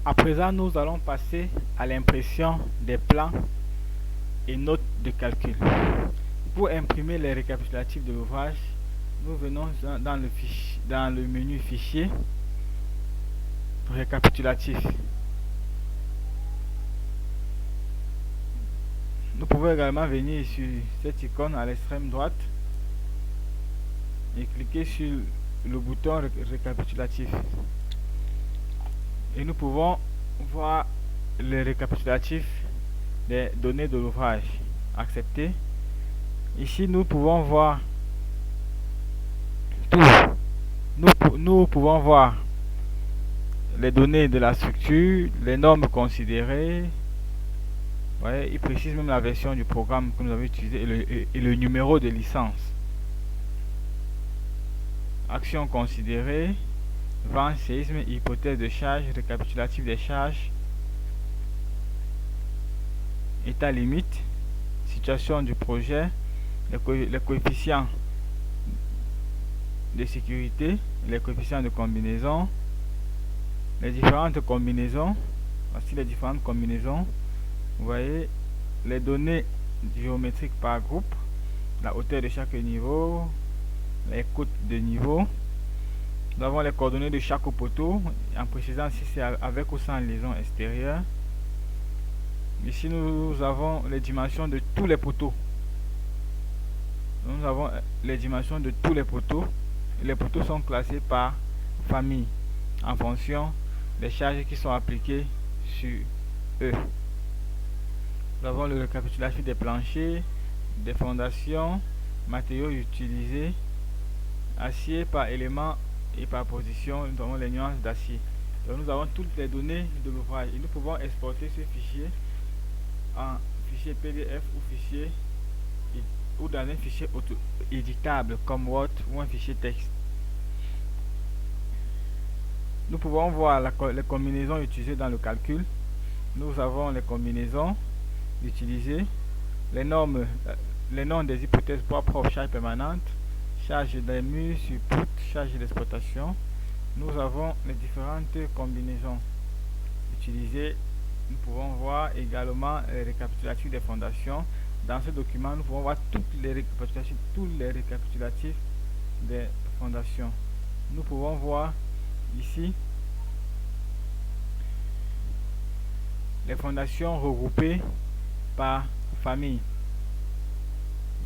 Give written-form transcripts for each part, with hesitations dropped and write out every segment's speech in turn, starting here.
À présent, nous allons passer à l'impression des plans et notes de calcul. Pour imprimer les récapitulatifs de l'ouvrage, nous venons dans le menu Fichier, Récapitulatif. Nous pouvons également venir sur cette icône à l'extrême droite et cliquer sur le bouton Récapitulatif. Et nous pouvons voir le récapitulatif des données de l'ouvrage. Accepter. Ici, nous pouvons voir tout. Nous pouvons voir les données de la structure, les normes considérées. Ouais, il précise même la version du programme que nous avons utilisé et le numéro de licence. Actions considérées, vent, séisme, hypothèse de charge, récapitulatif des charges, état limite, situation du projet, les coefficients de sécurité, les coefficients de combinaison, les différentes combinaisons. Voici les différentes combinaisons. Vous voyez les données géométriques par groupe, la hauteur de chaque niveau, les côtes de niveau. Nous avons les coordonnées de chaque poteau, en précisant si c'est avec ou sans liaison extérieure. Ici, nous avons les dimensions de tous les poteaux. Nous avons les dimensions de tous les poteaux. Les poteaux sont classés par famille, en fonction des charges qui sont appliquées sur eux. Nous avons le récapitulatif des planchers, des fondations, matériaux utilisés, acier par élément et par position. Nous avons les nuances d'acier. Donc nous avons toutes les données de l'ouvrage et nous pouvons exporter ce fichier en fichier PDF ou dans un fichier éditable comme Word ou un fichier texte. Nous pouvons voir les combinaisons utilisées dans le calcul. Nous avons les combinaisons utilisées, les normes, les noms des hypothèses propres, charge permanente, charge des murs, support, charge d'exploitation. Nous avons les différentes combinaisons utilisées. Nous pouvons voir également les récapitulatifs des fondations. Dans ce document, nous pouvons voir tous les récapitulatifs des fondations. Nous pouvons voir ici les fondations regroupées par famille.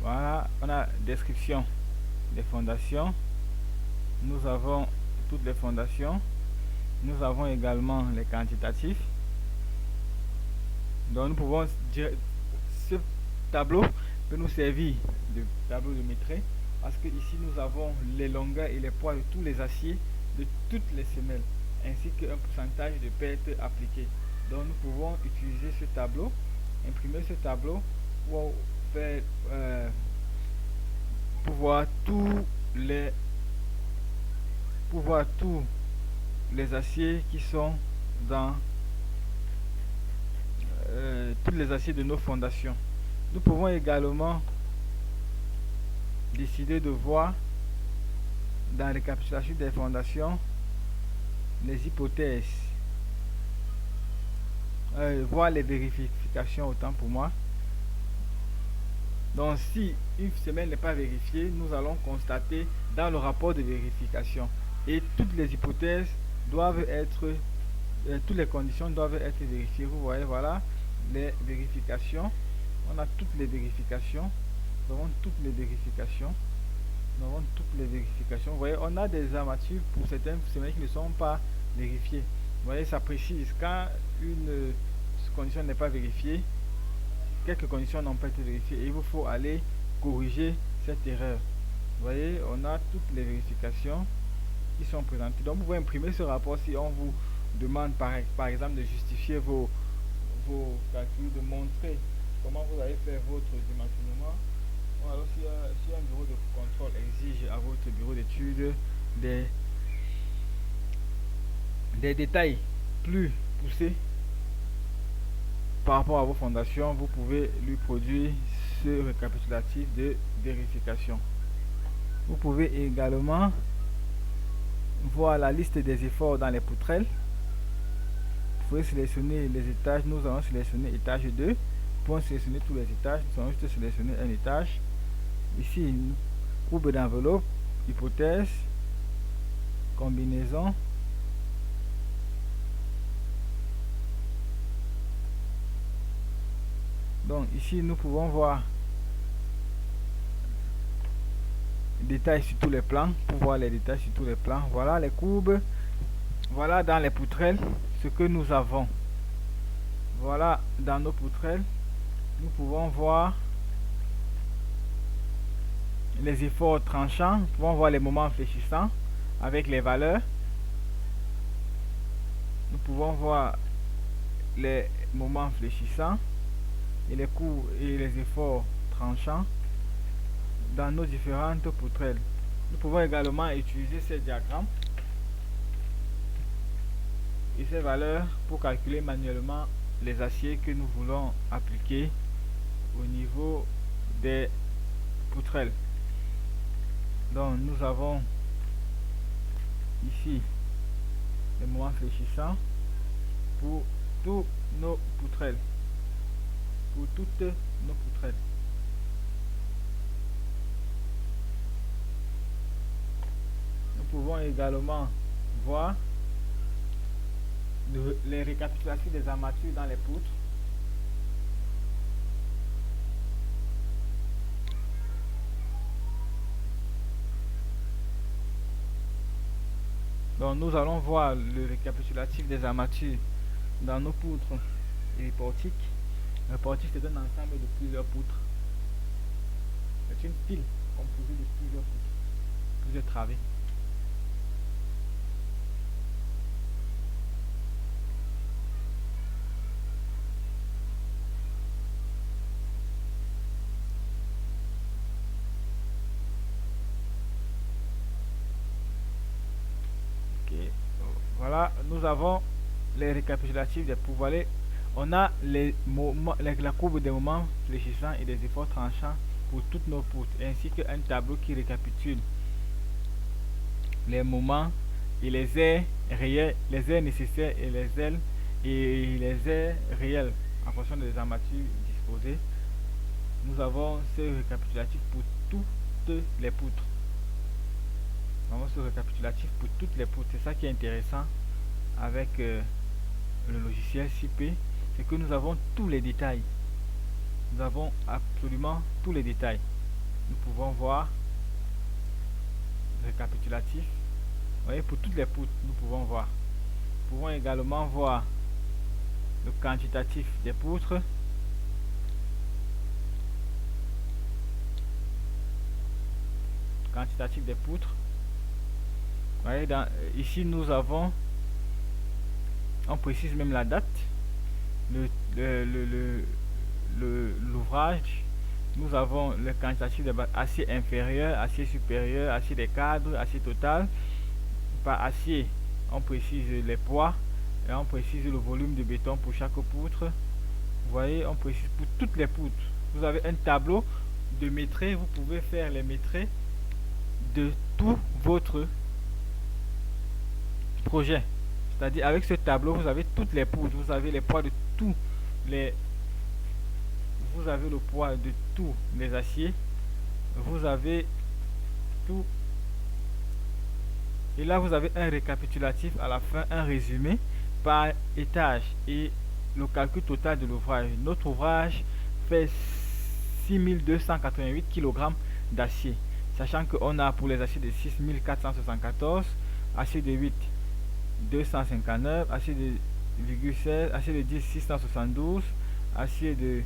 Voilà, on a description des fondations. Nous avons toutes les fondations. Nous avons également les quantitatifs. Donc nous pouvons dire, ce tableau peut nous servir de tableau de maîtrise parce que ici nous avons les longueurs et les poids de tous les aciers de toutes les semelles ainsi qu'un pourcentage de perte appliqué. Donc nous pouvons utiliser ce tableau, imprimer ce tableau pour faire pour voir tous les aciers qui sont dans tous les aciers de nos fondations. Nous pouvons également décider de voir dans le récapitulatif des fondations les hypothèses, voir les vérifications autant pour moi. Donc si une semaine n'est pas vérifiée, nous allons constater dans le rapport de vérification et toutes les hypothèses doivent être toutes les conditions doivent être vérifiées. Vous voyez, voilà les vérifications. On a toutes les vérifications. Nous avons toutes les vérifications. Nous avons toutes les vérifications. Vous voyez, on a des armatures pour certaines semaines qui ne sont pas vérifiées. Vous voyez, ça précise quand une condition n'est pas vérifiée. Quelques conditions n'ont pas été vérifiées et il vous faut aller corriger cette erreur. Vous voyez, on a toutes les vérifications qui sont présentées. Donc vous pouvez imprimer ce rapport si on vous demande par exemple de justifier vos calculs, de montrer comment vous allez faire votre dimensionnement. Alors si un bureau de contrôle exige à votre bureau d'études des détails plus poussés par rapport à vos fondations, vous pouvez lui produire ce récapitulatif de vérification. Vous pouvez également voir la liste des efforts dans les poutrelles. pouvez sélectionner les étages. Nous allons sélectionner étage 2. Pour sélectionner tous les étages, nous allons juste sélectionner un étage. Ici, courbe d'enveloppe, hypothèse, combinaison. Donc ici, nous pouvons voir les détails sur tous les plans. Pour voir les détails sur tous les plans, voilà les courbes. Voilà dans les poutrelles ce que nous avons. Voilà dans nos poutrelles, nous pouvons voir les efforts tranchants, nous pouvons voir les moments fléchissants avec les valeurs. Nous pouvons voir les moments fléchissants et les coups et les efforts tranchants dans nos différentes poutrelles. Nous pouvons également utiliser ces diagrammes et ces valeurs pour calculer manuellement les aciers que nous voulons appliquer au niveau des poutrelles. Donc nous avons ici les moments fléchissants pour tous nos poutrelles, pour toutes nos poutrelles. Nous pouvons également voir les récapitulatifs des armatures dans les poutres. Donc nous allons voir le récapitulatif des armatures dans nos poutres et les portiques. Un portique, c'est un ensemble de plusieurs poutres. C'est une pile composée de plusieurs poutres, plusieurs travées. Voilà, nous avons les récapitulatifs des poutres. Voilà, on a la courbe des moments fléchissants et des efforts tranchants pour toutes nos poutres, ainsi qu'un tableau qui récapitule les moments et les aires réels, les aires nécessaires et les aires réelles en fonction des armatures disposées. Nous avons ce récapitulatif pour toutes les poutres. Ce récapitulatif pour toutes les poutres. C'est ça qui est intéressant avec le logiciel CP, c'est que nous avons tous les détails. Nous avons absolument tous les détails. Nous pouvons voir le récapitulatif. Vous voyez, pour toutes les poutres, nous pouvons voir. Nous pouvons également voir le quantitatif des poutres. Quantitatif des poutres. Vous voyez, ici nous avons, on précise même la date, l'ouvrage. Nous avons le quantitatif de acier inférieur, acier supérieur, acier des cadres, acier total. Par acier, on précise les poids et on précise le volume de béton pour chaque poutre. Vous voyez, on précise pour toutes les poutres. Vous avez un tableau de métrés, vous pouvez faire les métrés de tout votre projet. C'est-à-dire avec ce tableau, vous avez toutes les poutres, vous avez les poids de tous les, vous avez le poids de tous les aciers, vous avez tout. Et là, vous avez un récapitulatif à la fin, un résumé par étage et le calcul total de l'ouvrage. Notre ouvrage fait 6288 kg d'acier, sachant qu'on a pour les aciers de 6474, acier de 8 259, acier de 16, acier de 10 672, acier de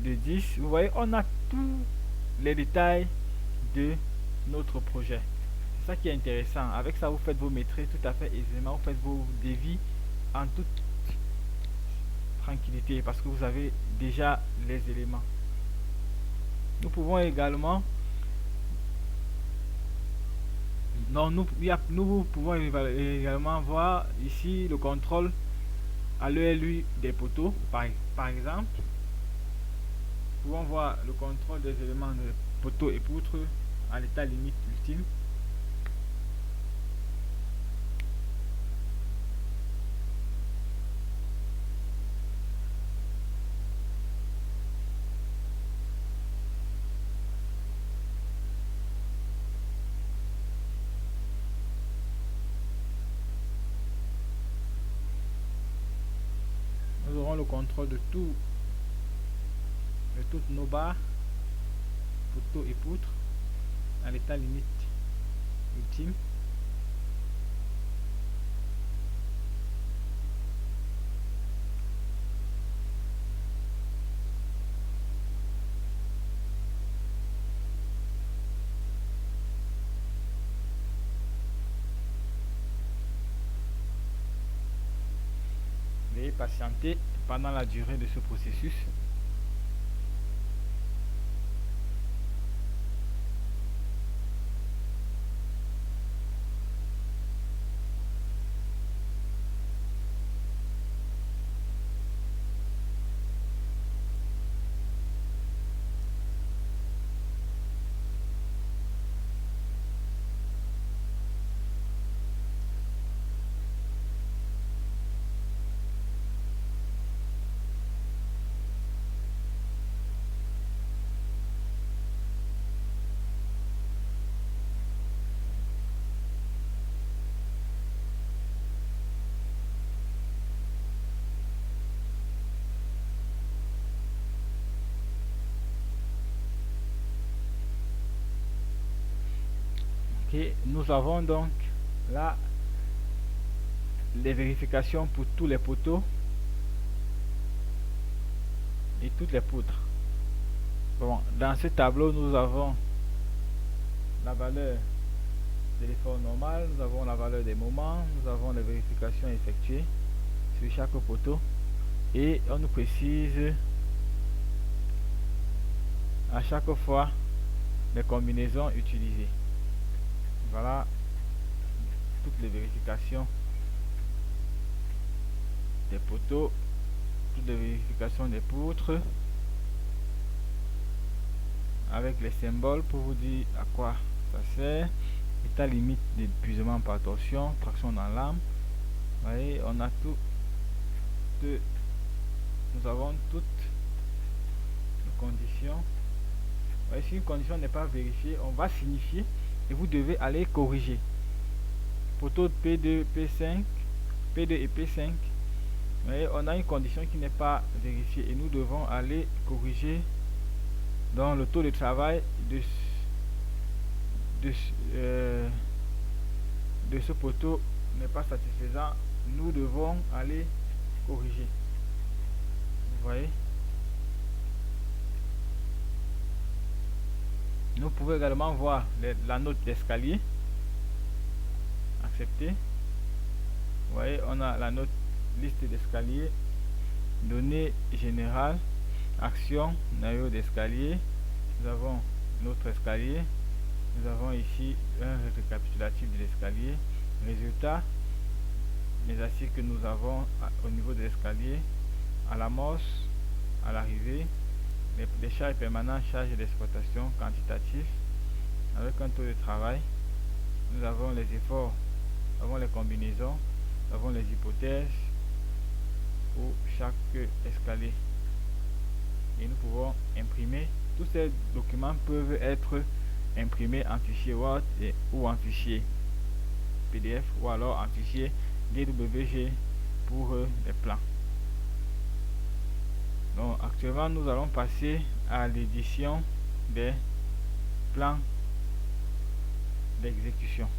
10. Vous voyez, on a tous les détails de notre projet. C'est ça qui est intéressant. Avec ça, vous faites vos métrés tout à fait aisément. Vous faites vos devis en toute tranquillité parce que vous avez déjà les éléments. Nous pouvons également nous pouvons également voir ici le contrôle à l'ELU des poteaux par exemple. Nous pouvons voir le contrôle des éléments de poteaux et poutres à l'état limite ultime. contrôle de toutes nos barres, poteaux et poutres à l'état limite ultime. Veuillez patienter pendant la durée de ce processus. Et nous avons donc là les vérifications pour tous les poteaux et toutes les poutres. Bon, dans ce tableau, nous avons la valeur de l'effort normal, nous avons la valeur des moments, nous avons les vérifications effectuées sur chaque poteau et on nous précise à chaque fois les combinaisons utilisées. Voilà toutes les vérifications des poteaux, toutes les vérifications des poutres, avec les symboles pour vous dire à quoi ça sert. État limite d'épuisement par torsion, traction dans l'âme. Vous voyez, on a tout. Nous avons toutes les conditions. Vous voyez, si une condition n'est pas vérifiée, on va signifier et vous devez aller corriger. Poteau de P2, P5, P2 et P5. Vous voyez, on a une condition qui n'est pas vérifiée et nous devons aller corriger dans le taux de travail de ce poteau n'est pas satisfaisant. Nous devons aller corriger. Vous voyez, nous pouvons également voir la note d'escalier. Accepter. Vous voyez, on a la note liste d'escalier, données générales, action, noyau d'escalier. Nous avons notre escalier. Nous avons ici un récapitulatif de l'escalier. Résultat, les assises que nous avons au niveau de l'escalier, à l'amorce, à l'arrivée, les charges permanentes, charges d'exploitation quantitatifs, avec un taux de travail. Nous avons les efforts, nous avons les combinaisons, nous avons les hypothèses pour chaque escalier. Et nous pouvons imprimer. Tous ces documents peuvent être imprimés en fichier Word ou en fichier PDF ou alors en fichier DWG pour les plans. Donc actuellement nous allons passer à l'édition des plans d'exécution.